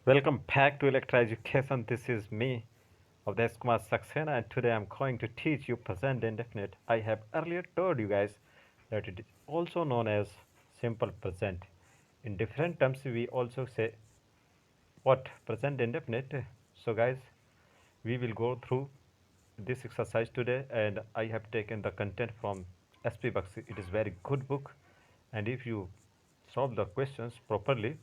Welcome back to Electra Education. This is me, Avdesh Kumar Saxena, and today I'm going to teach you present indefinite. I have earlier told you guys that it is also known as simple present. In different terms, we also say what present indefinite. So, guys, we will go through this exercise today, and I have taken the content from SP Baxi. It is very good book, and if you solve the questions properly,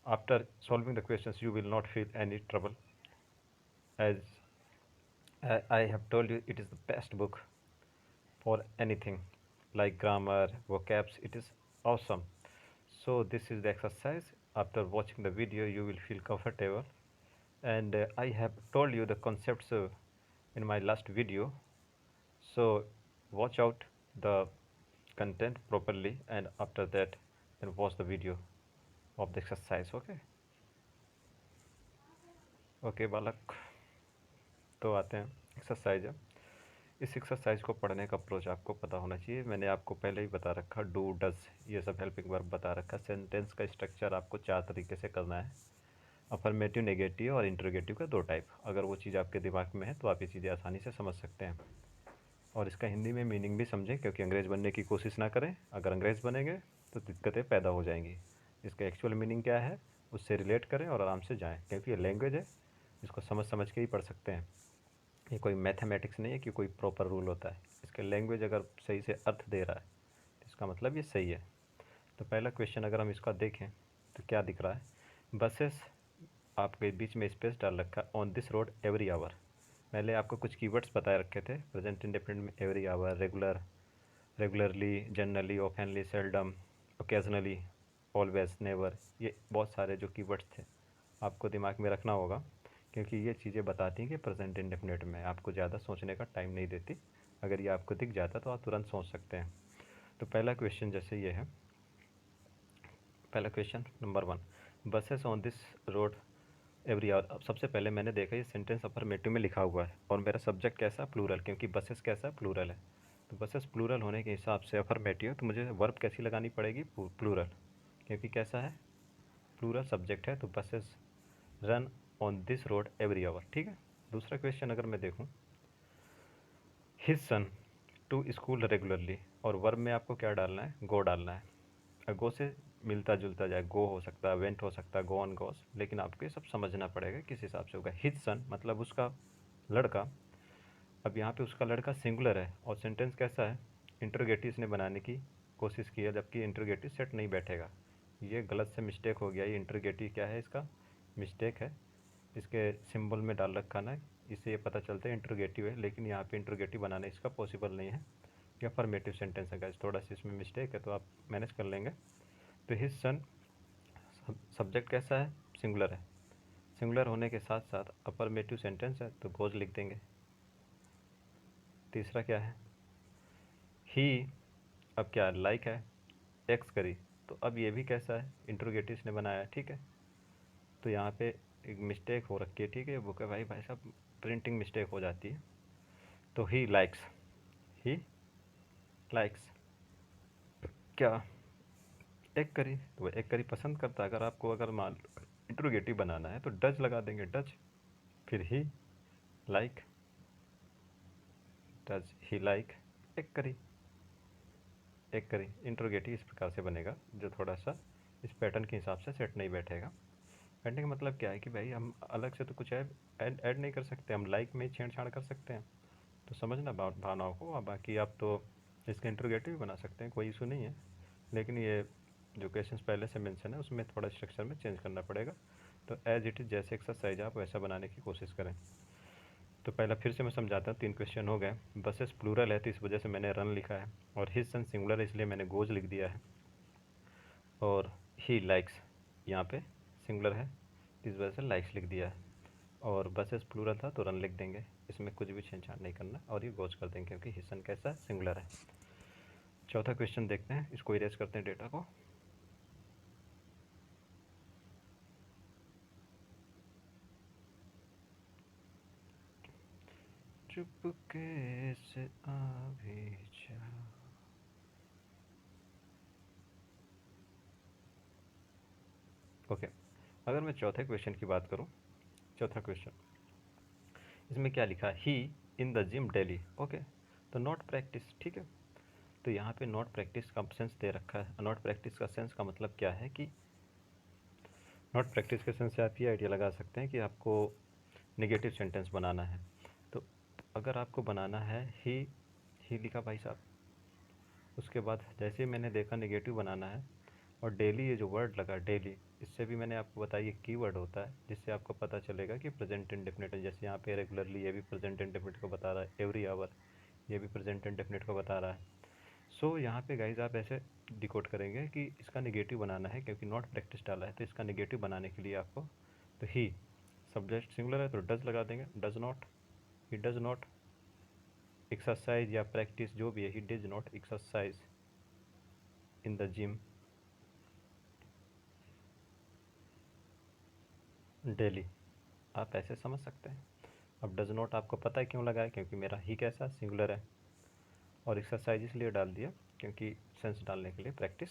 after solving the questions, you will not feel any trouble as I have told you it is the best book for anything like grammar, vocabs. It is awesome. So this is the exercise. After watching the video, you will feel comfortable. And I have told you the concepts in my last video. So watch out the content properly, and after that, then watch the video of the exercise. Okay. Okay, बालक तो आते हैं exercise है। इस exercise को पढ़ने का approach आपको पता होना चाहिए। मैंने आपको पहले ही बता रखा, डू, डज, ये सब हेल्पिंग वर्ब बता रखा। सेंटेंस का स्ट्रक्चर आपको 4 तरीके से करना है। अफर्मेटिव, नेगेटिव और इंटरोगेटिव का 2 टाइप। अगर वो चीज़ आपके दिमाग में है तो आप ये चीज़ें आसानी से समझ सकते हैं। और इसका हिंदी में मीनिंग भी समझें, क्योंकि अंग्रेज़ बनने की कोशिश ना करें। अगर अंग्रेज़ बनेंगे तो दिक्कतें पैदा हो जाएंगी। इसका एक्चुअल मीनिंग क्या है उससे रिलेट करें और आराम से जाएँ, क्योंकि ये लैंग्वेज है, इसको समझ समझ के ही पढ़ सकते हैं। ये कोई मैथमेटिक्स नहीं है कि कोई प्रॉपर रूल होता है। इसके लैंग्वेज अगर सही से अर्थ दे रहा है तो इसका मतलब ये सही है। तो पहला क्वेश्चन अगर हम इसका देखें तो क्या दिख रहा है, बसेस, आपके बीच में स्पेस डाल रखा, on this road every hour. पहले आपको कुछ कीवर्ड्स बताए रखे थे प्रेजेंट इंडेफिनिट में, every hour, regular, regularly, generally, oftenly, seldom, occasionally, always, never. ये बहुत सारे जो कीवर्ड्स थे आपको दिमाग में रखना होगा, क्योंकि ये चीज़ें बताती हैं कि प्रेजेंट इंडेफिनिट में आपको ज़्यादा सोचने का टाइम नहीं देती। अगर ये आपको दिख जाता तो आप तुरंत सोच सकते हैं। तो पहला क्वेश्चन जैसे ये है, पहला question number 1, buses on this road every our. अब सबसे पहले मैंने देखा ये सेंटेंस अफर्मेटिव में लिखा हुआ है और मेरा सब्जेक्ट कैसा, प्लूरल, क्योंकि बसेस कैसा, प्लूरल है। तो बसेस प्लूरल होने के हिसाब से अफर्मेटिव, तो मुझे वर्ब कैसी लगानी पड़ेगी, प्लूरल, क्योंकि कैसा है, प्लूरल सब्जेक्ट है। तो buses run on this road every hour, ठीक है। दूसरा क्वेश्चन अगर मैं देखूँ, his son to school regularly, और वर्ब में आपको क्या डालना है, गो डालना है। गो से मिलता जुलता जाए, गो हो सकता है, वेंट हो सकता है, गो ऑन, गोस, लेकिन आपको ये सब समझना पड़ेगा किस हिसाब से होगा। हिज सन मतलब उसका लड़का। अब यहाँ पे उसका लड़का सिंगुलर है और सेंटेंस कैसा है, इंटरोगेटिव इसने बनाने की कोशिश की है, जबकि इंटरोगेटिव सेट नहीं बैठेगा। ये गलत से मिस्टेक हो गया। ये इंटरोगेटिव क्या है, इसका मिस्टेक है, इसके सिंबल में डाल रखा ना, इससे ये पता चलता है इंटरोगेटिव है, लेकिन यहाँ पे इंटरोगेटिव बनाना इसका पॉसिबल नहीं है। ये अफर्मेटिव सेंटेंस है गाइस, थोड़ा सा इसमें मिस्टेक है तो आप मैनेज कर लेंगे। तो हिज सन, सब्जेक्ट कैसा है, सिंगुलर है। सिंगुलर होने के साथ साथ अफर्मेटिव सेंटेंस है तो गोज लिख देंगे। तीसरा क्या है, ही, अब क्या लाइक है, एक्स करी, तो अब ये भी कैसा है, इंटरोगेटिव इसने बनाया है, ठीक है। तो यहाँ पे एक मिस्टेक हो रखी है, ठीक है। बुक है भाई साहब, प्रिंटिंग मिस्टेक हो जाती है। तो ही लाइक्स, ही लाइक्स क्या, एक करी, तो वह एक करी पसंद करता है। अगर आपको अगर मान इंट्रोगेटिव बनाना है तो डज लगा देंगे, डज, फिर ही लाइक, डज ही लाइक एक करी। एक करी इंट्रोगेटिव इस प्रकार से बनेगा, जो थोड़ा सा इस पैटर्न के हिसाब से सेट नहीं बैठेगा। बैठने का मतलब क्या है कि भाई हम अलग से तो कुछ ऐड नहीं कर सकते, हम लाइक में ही छेड़छाड़ कर सकते हैं। तो समझना भावनाओं को। और बाकी आप तो इसका इंट्रोगेटिव भी बना सकते हैं, कोई इशू नहीं है, लेकिन ये जो क्वेश्चंस पहले से मेंशन है उसमें थोड़ा स्ट्रक्चर में चेंज करना पड़ेगा। तो एज इट इज़ जैसे एक्सरसाइज आप वैसा बनाने की कोशिश करें। तो पहला फिर से मैं समझाता हूँ, 3 क्वेश्चन हो गए। बसेस प्लूरल है तो इस वजह से मैंने रन लिखा है, और हिज सन सिंगुलर है इसलिए मैंने गोज लिख दिया है, और ही लाइक्स यहाँ पे सिंगुलर है इस वजह से लाइक्स लिख दिया है, और बसेस प्लूरल था तो रन लिख देंगे, इसमें कुछ भी छेड़छाड़ नहीं करना, और ये गोज कर देंगे क्योंकि हिज सन कैसा सिंगुलर है। चौथा क्वेश्चन देखते हैं, इसको इरेज करते हैं डेटा को। चुपके से आ भी जा, ओके। अगर मैं चौथे क्वेश्चन की बात करूँ, चौथा क्वेश्चन इसमें क्या लिखा, he in the gym daily, okay, तो नॉट प्रैक्टिस, ठीक है। तो यहाँ पे नॉट प्रैक्टिस का सेंस दे रखा है। नॉट प्रैक्टिस का सेंस का मतलब क्या है कि नॉट प्रैक्टिस के सेंस से आप ये आइडिया लगा सकते हैं कि आपको नेगेटिव सेंटेंस बनाना है। तो अगर आपको बनाना है ही लिखा भाई साहब, उसके बाद जैसे ही मैंने देखा नेगेटिव बनाना है, और डेली ये जो वर्ड लगा डेली, इससे भी मैंने आपको बताया ये कीवर्ड होता है जिससे आपको पता चलेगा कि प्रेजेंट इंडेफिनिट है। जैसे यहाँ पे रेगुलरली, ये भी प्रेजेंट इंडेफिनिट को बता रहा है। एवरी आवर, ये भी प्रेजेंट इंडेफिनिट को बता रहा है। सो यहाँ पे गाइज आप ऐसे डिकोड करेंगे कि इसका नेगेटिव बनाना है, क्योंकि नॉट प्रैक्टिस डाला है, तो इसका नेगेटिव बनाने के लिए आपको, तो ही सब्जेक्ट सिंगुलर है तो डज लगा देंगे, does not, he does not exercise या प्रैक्टिस जो भी है, ही does not exercise in the gym daily, आप ऐसे समझ सकते हैं। अब डज नॉट आपको पता है क्यों लगा है, क्योंकि मेरा ही कैसा सिंगुलर है, और एक्सरसाइज इसलिए डाल दिया क्योंकि सेंस डालने के लिए प्रैक्टिस,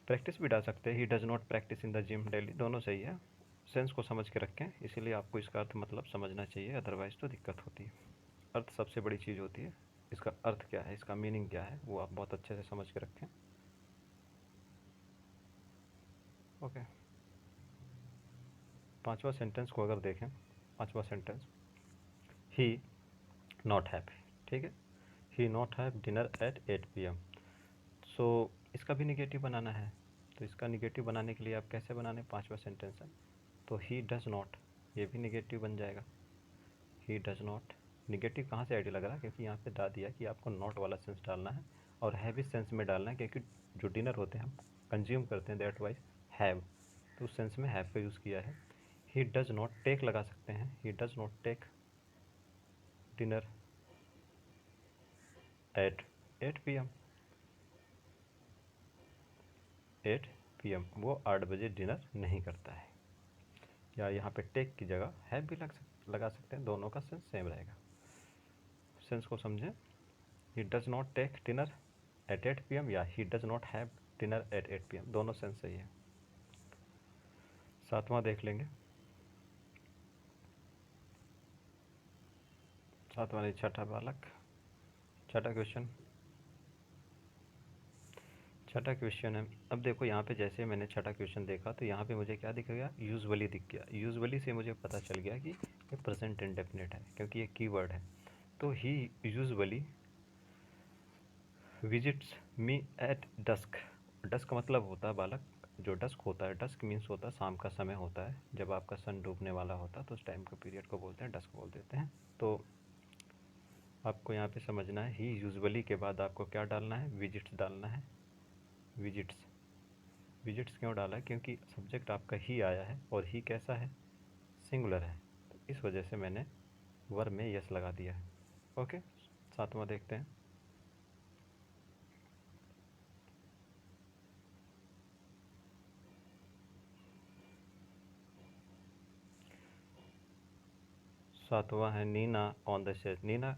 प्रैक्टिस भी डाल सकते हैं, he does not practice in the gym daily, दोनों सही है। सेंस को समझ के रखें, इसीलिए आपको इसका अर्थ मतलब समझना चाहिए, अदरवाइज़ तो दिक्कत होती है। अर्थ सबसे बड़ी चीज़ होती है, इसका अर्थ क्या है, इसका मीनिंग क्या है, वो आप बहुत अच्छे से समझ के रखें। ओके, पांचवा सेंटेंस को अगर देखें, पांचवा सेंटेंस, ही नॉट हैव, ठीक है, he not have dinner at 8 PM। So इसका भी निगेटिव बनाना है, तो इसका निगेटिव बनाने के लिए आप कैसे बनाने, पांचवा सेंटेंस है तो ही डज नॉट, ये भी निगेटिव बन जाएगा। ही डज नॉट, निगेटिव कहाँ से आइडिया लग रहा है, क्योंकि यहाँ पे डाल दिया कि आपको नॉट वाला सेंस डालना है, और हैवी सेंस में डालना है, क्योंकि जो डिनर होते हैं हम कंज्यूम करते हैं, दैट वाइज हैव, तो उस सेंस में हैव का यूज़ किया है। ही डज नॉट टेक लगा सकते हैं, he does not take dinner at 8 PM, 8 PM, वो 8 बजे डिनर नहीं करता है। या यहाँ पे टेक की जगह हैव भी लगा सकते हैं, दोनों का सेंस सेम रहेगा। सेंस को समझें, he does not take dinner at 8 PM या he does not have dinner at 8 PM, दोनों सेंस सही है। सातवां देख लेंगे, सातवां नहीं, छठा बालक, छठा क्वेश्चन, छठा क्वेश्चन है। अब देखो यहाँ पे जैसे मैंने छठा क्वेश्चन देखा तो यहाँ पे मुझे क्या दिख गया, यूजुअली दिख गया। यूजुअली से मुझे पता चल गया कि ये प्रेजेंट इंडेफिनिट है, क्योंकि ये कीवर्ड है। तो he usually visits me at dusk, dusk का मतलब होता है बालक, जो डस्क होता है, डस्क मीन्स होता है शाम का समय होता है, जब आपका सन डूबने वाला होता है तो उस टाइम के पीरियड को बोलते हैं डस्क बोल देते हैं। तो आपको यहाँ पे समझना है, ही यूजुअली के बाद आपको क्या डालना है, विजिट्स डालना है। विजिट्स, विजिट्स क्यों डाला है, क्योंकि सब्जेक्ट आपका ही आया है, और ही कैसा है, सिंगुलर है, तो इस वजह से मैंने वर्ब में यस लगा दिया है। ओके, सातवां देखते हैं, सातवां है Neena on the stage. Neena,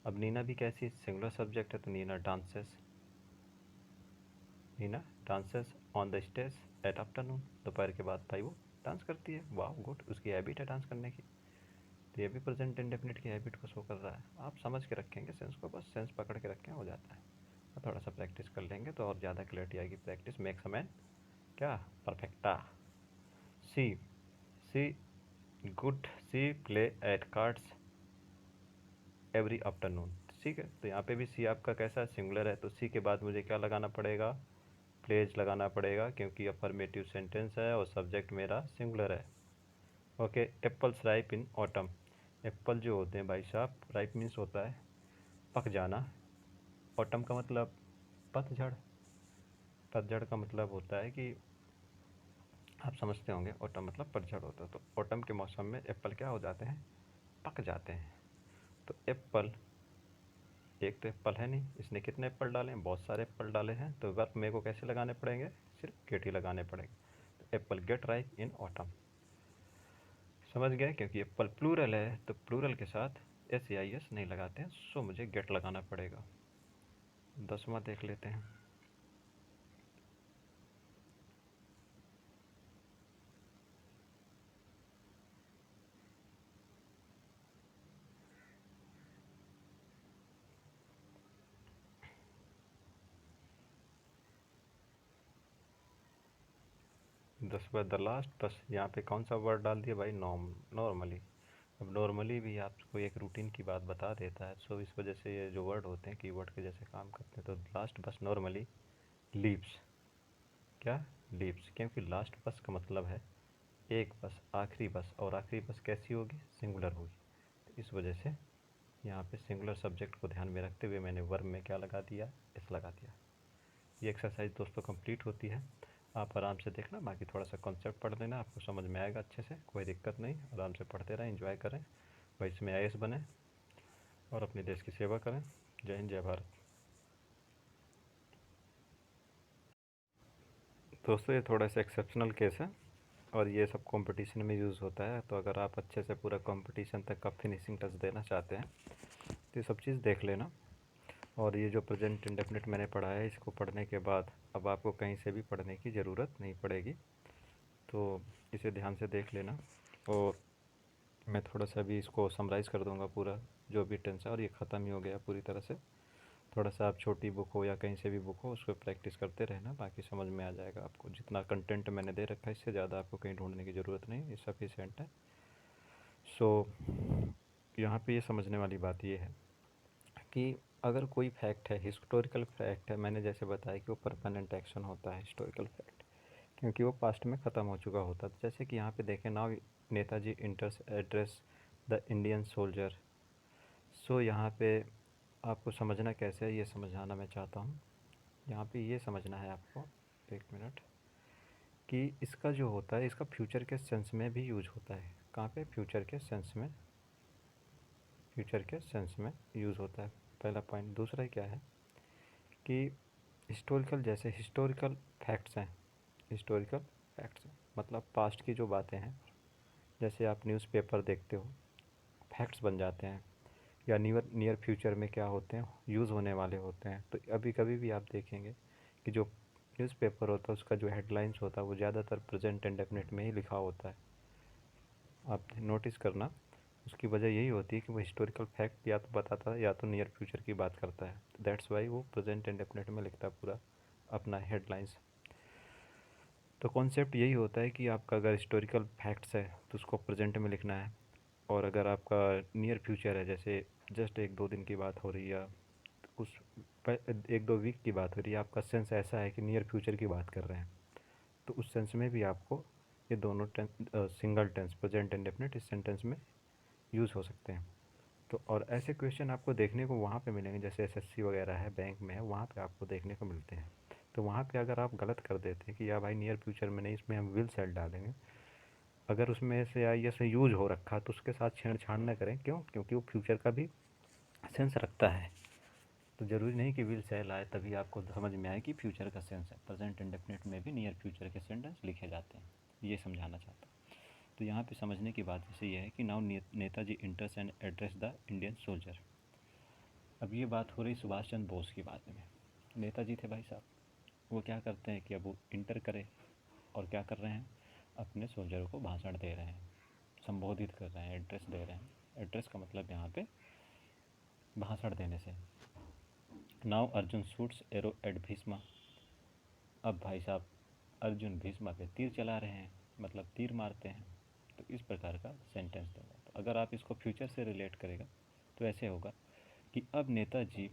अब नीना भी कैसी, सिंगुलर सब्जेक्ट है, तो Neena dances, Neena dances on the stage at afternoon, दोपहर के बाद भाई वो डांस करती है, वाह गुड, उसकी हैबिट है डांस करने की, तो ये भी प्रेजेंट इंडेफिनिट की हैबिट को शो कर रहा है। आप समझ के रखेंगे सेंस को, बस सेंस पकड़ के रखें, हो जाता है। और थोड़ा सा प्रैक्टिस कर लेंगे तो और ज़्यादा क्लैरिटी आएगी। प्रैक्टिस मेक्स अ मैन क्या, परफेक्टा। See, see good, see play at cards every afternoon, ठीक है। तो यहाँ पे भी सी आपका कैसा है, सिंगुलर है, तो सी के बाद मुझे क्या लगाना पड़ेगा, प्लेज लगाना पड़ेगा, क्योंकि अफर्मेटिव सेंटेंस है और सब्जेक्ट मेरा सिंगुलर है। Okay, apples ripe in autumn, Apple जो होते हैं भाई साहब, राइप मीन्स होता है पक जाना, ऑटम का मतलब पतझड़, पतझड़ का मतलब होता है कि आप समझते होंगे, ऑटम मतलब पतझड़ होता है, तो ऑटम के मौसम में एप्पल क्या हो जाते हैं, पक जाते हैं। तो एप्पल, एक तो एप्पल है नहीं, इसने कितने एप्पल डाले हैं, बहुत सारे एप्पल डाले हैं, तो वर्ब मेरे को कैसे लगाने पड़ेंगे, सिर्फ गेट ही लगाने पड़ेंगे। तो apple get ripe in autumn, समझ गए, क्योंकि एप्पल प्लूरल है तो प्लूरल के साथ एस या एस नहीं लगाते हैं, सो मुझे गेट लगाना पड़ेगा। 10वां देख लेते हैं, 10 बार द लास्ट बस यहाँ पे कौन सा वर्ड डाल दिया भाई? नॉर्मली। अब नॉर्मली भी आपको एक रूटीन की बात बता देता है, सो इस वजह से ये जो वर्ड होते हैं कीवर्ड के जैसे काम करते हैं। तो लास्ट बस नॉर्मली लीव्स, क्या लीव्स, क्योंकि लास्ट बस का मतलब है एक बस, आखिरी बस, और आखिरी बस कैसी होगी? सिंगुलर होगी। तो इस वजह से यहाँ पे सिंगुलर सब्जेक्ट को ध्यान में रखते हुए मैंने वर्ब में क्या लगा दिया? एस लगा दिया। ये एक्सरसाइज दोस्तों कंप्लीट होती है, आप आराम से देखना, बाकी थोड़ा सा कॉन्सेप्ट पढ़ लेना, आपको समझ में आएगा अच्छे से, कोई दिक्कत नहीं। आराम से पढ़ते रहें, एंजॉय करें, भविष्य में आईएएस बने और अपने देश की सेवा करें। जय हिंद, जय भारत। दोस्तों ये थोड़ा सा एक्सेप्शनल केस है और ये सब कंपटीशन में यूज़ होता है, तो अगर आप अच्छे से पूरा कंपटीशन तक का फिनिशिंग टच देना चाहते हैं तो ये सब चीज़ देख लेना। और ये जो प्रेजेंट इंडेफिनिट मैंने पढ़ा है, इसको पढ़ने के बाद अब आपको कहीं से भी पढ़ने की ज़रूरत नहीं पड़ेगी, तो इसे ध्यान से देख लेना। और मैं थोड़ा सा भी इसको समराइज़ कर दूंगा पूरा जो भी टेंस है, और ये ख़त्म ही हो गया पूरी तरह से। थोड़ा सा आप छोटी बुक हो या कहीं से भी बुक हो, उसको प्रैक्टिस करते रहना, बाकी समझ में आ जाएगा आपको। जितना कंटेंट मैंने दे रखा है इससे ज़्यादा आपको कहीं ढूंढने की ज़रूरत नहीं, ये सफिशिएंट है। सो यहाँ पे ये समझने वाली बात ये है कि अगर कोई फैक्ट है, हिस्टोरिकल फैक्ट है, मैंने जैसे बताया कि वो परमानेंट एक्शन होता है हिस्टोरिकल फैक्ट, क्योंकि वो पास्ट में ख़त्म हो चुका होता है। जैसे कि यहाँ पे देखें, now Netaji enters address the Indian soldier. So यहाँ पे आपको समझना कैसे है ये समझाना मैं चाहता हूँ। यहाँ पे ये समझना है आपको, एक मिनट, कि इसका जो होता है इसका फ्यूचर के सेंस में भी यूज होता है। कहाँ पे? फ्यूचर के सेंस में, फ्यूचर के सेंस में यूज़ होता है, पहला पॉइंट। दूसरा क्या है कि हिस्टोरिकल, जैसे हिस्टोरिकल फैक्ट्स हैं, हिस्टोरिकल फैक्ट्स हैं मतलब पास्ट की जो बातें हैं, जैसे आप न्यूज़पेपर देखते हो, फैक्ट्स बन जाते हैं, या नियर फ्यूचर में क्या होते हैं? यूज़ होने वाले होते हैं। तो अभी कभी भी आप देखेंगे कि जो न्यूज़पेपर होता है उसका जो हेडलाइंस होता है वो ज़्यादातर प्रेजेंट इंडेफिनिट में ही लिखा होता है। आप नोटिस करना, उसकी वजह यही होती है कि वो हिस्टोरिकल फैक्ट या तो बताता है या तो नियर फ्यूचर की बात करता है। दैट्स वाई वो प्रेजेंट इंडेफिनिट में लिखता है पूरा अपना हेडलाइंस। तो कॉन्सेप्ट यही होता है कि आपका अगर हिस्टोरिकल फैक्ट्स है तो उसको प्रेजेंट में लिखना है, और अगर आपका नियर फ्यूचर है, जैसे जस्ट एक दो दिन की बात हो रही है या कुछ एक दो वीक की बात हो रही है, आपका सेंस ऐसा है कि नियर फ्यूचर की बात कर रहे हैं, तो उस सेंस में भी आपको ये दोनों tense, single tense present indefinite इस सेंटेंस में यूज़ हो सकते हैं। तो और ऐसे क्वेश्चन आपको देखने को वहाँ पे मिलेंगे, जैसे एसएससी वगैरह है, बैंक में है, वहाँ पे आपको देखने को मिलते हैं। तो वहाँ पे अगर आप गलत कर देते हैं कि या भाई नियर फ्यूचर में नहीं, इसमें हम विल सेट डालेंगे, अगर उसमें से आई ऐसे यूज हो रखा तो उसके साथ छेड़छाड़ न करें। क्यों? क्योंकि वो फ्यूचर का भी सेंस रखता है। तो ज़रूरी नहीं कि विल सेल आए तभी आपको समझ में आए कि फ्यूचर का सेंस है। प्रेजेंट इंडेफिनिट में भी नियर फ्यूचर के सेंटेंस लिखे जाते हैं, ये समझाना चाहता हूँ। तो यहाँ पे समझने की बात जैसे ये है कि now Netaji इंटर्स and address the Indian soldier. अब ये बात हो रही सुभाष चंद्र बोस की बात में। नेताजी थे भाई साहब, वो क्या करते हैं कि अब वो इंटर करे और क्या कर रहे हैं? अपने सोल्जरों को भाषण दे रहे हैं, संबोधित कर रहे हैं, एड्रेस दे रहे हैं। एड्रेस का मतलब यहाँ पे भाषण देने से। Now Arjun shoots arrow at Bhishma. अब भाई साहब अर्जुन भीष्मा पे तीर चला रहे हैं, मतलब तीर मारते हैं। तो इस प्रकार का सेंटेंस देगा। तो अगर आप इसको फ्यूचर से रिलेट करेगा तो ऐसे होगा कि अब नेताजी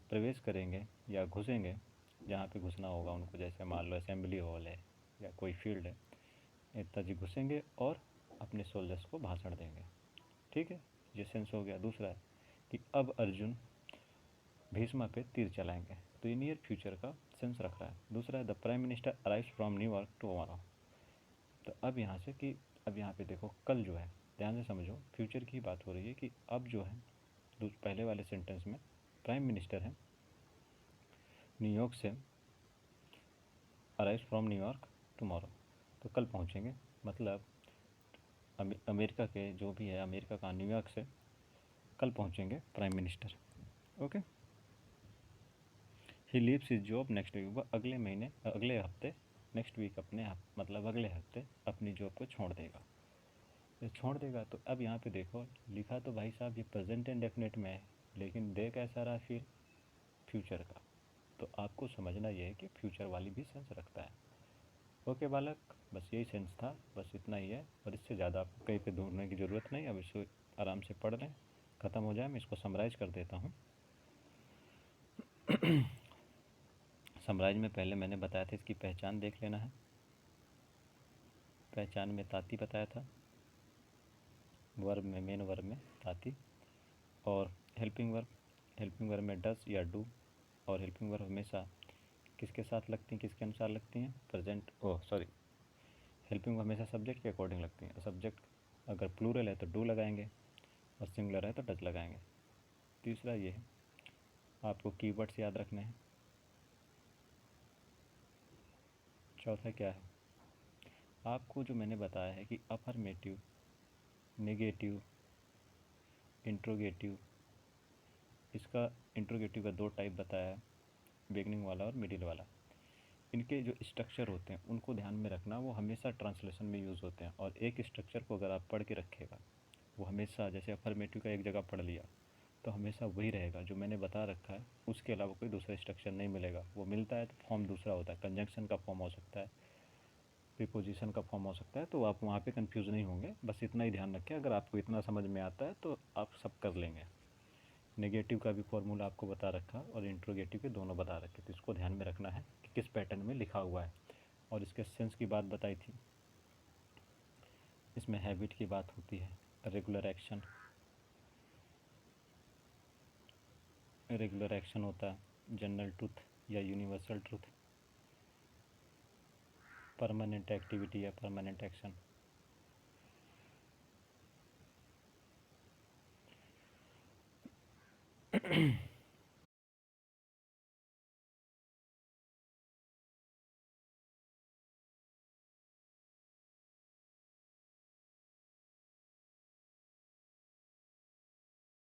प्रवेश करेंगे या घुसेंगे जहाँ पे घुसना होगा उनको, जैसे मान लो असेंबली हॉल है या कोई फील्ड है, नेताजी घुसेंगे और अपने सोल्जर्स को भाषण देंगे। ठीक है, ये सेंस हो गया। दूसरा है कि अब अर्जुन भीष्मा पे तीर चलाएंगे, तो ये नियर फ्यूचर का सेंस रख रहा है। दूसरा है the prime minister arrives from New York tomorrow. तो अब यहाँ से कि अब यहाँ पे देखो कल जो है, ध्यान से समझो, फ्यूचर की बात हो रही है कि अब जो है पहले वाले सेंटेंस में प्राइम मिनिस्टर है न्यूयॉर्क से, अराइव्स फ्रॉम न्यूयॉर्क टुमारो, तो कल पहुँचेंगे, मतलब अमेरिका के जो भी है, अमेरिका का न्यूयॉर्क से कल पहुँचेंगे prime minister. Okay, he leaves his job next week. वह अगले महीने, अगले हफ्ते, नेक्स्ट वीक अपने मतलब अगले हफ्ते अपनी जॉब को छोड़ देगा। ये छोड़ देगा, तो अब यहाँ पे देखो लिखा तो भाई साहब ये प्रेजेंट इंडेफिनिट में है, लेकिन दे कैसा रहा फिर? फ्यूचर का। तो आपको समझना ये है कि फ्यूचर वाली भी सेंस रखता है। ओके बालक, बस यही सेंस था, बस इतना ही है और इससे ज़्यादा आपको कहीं पे ढूंढने की ज़रूरत नहीं। अब इसको आराम से पढ़ लें, ख़त्म हो जाए। मैं इसको समराइज़ कर देता हूँ। समराइज में पहले मैंने बताया था, इसकी पहचान देख लेना है। पहचान में ताती बताया था, वर्ब में, मेन वर्ब में ताती, और हेल्पिंग वर्ब में डस या डू। और हेल्पिंग वर्ब हमेशा किसके साथ लगती हैं, किसके अनुसार लगती हैं, present, oh sorry, helping verb हमेशा सब्जेक्ट के अकॉर्डिंग लगती हैं। सब्जेक्ट अगर प्लूरल है तो डू लगाएंगे और सिंगुलर है तो डज लगाएंगे। तीसरा ये है, आपको कीवर्ड्स याद रखने हैं। चौथा क्या है, आपको जो मैंने बताया है कि अफर्मेटिव, नेगेटिव, इंट्रोगेटिव, इसका इंट्रोगेटिव का दो टाइप बताया है, बिगनिंग वाला और मिडिल वाला। इनके जो स्ट्रक्चर होते हैं उनको ध्यान में रखना, वो हमेशा ट्रांसलेशन में यूज़ होते हैं। और एक स्ट्रक्चर को अगर आप पढ़ के रखेगा, वो हमेशा, जैसे अफर्मेटिव का एक जगह पढ़ लिया तो हमेशा वही रहेगा जो मैंने बता रखा है, उसके अलावा कोई दूसरा स्ट्रक्चर नहीं मिलेगा। वो मिलता है तो फॉर्म दूसरा होता है, कंजंक्शन का फॉर्म हो सकता है, प्रीपोजिशन का फॉर्म हो सकता है, तो आप वहाँ पे कंफ्यूज नहीं होंगे। बस इतना ही ध्यान रखें, अगर आपको इतना समझ में आता है तो आप सब कर लेंगे। नेगेटिव का भी फॉर्मूला आपको बता रखा और इंट्रोगेटिव के दोनों बता रखे, तो इसको ध्यान में रखना है कि किस पैटर्न में लिखा हुआ है। और इसके सेंस की बात बताई थी, इसमें हैबिट की बात होती है, रेगुलर एक्शन होता है, जनरल ट्रूथ या यूनिवर्सल ट्रूथ, परमानेंट एक्टिविटी या परमानेंट एक्शन।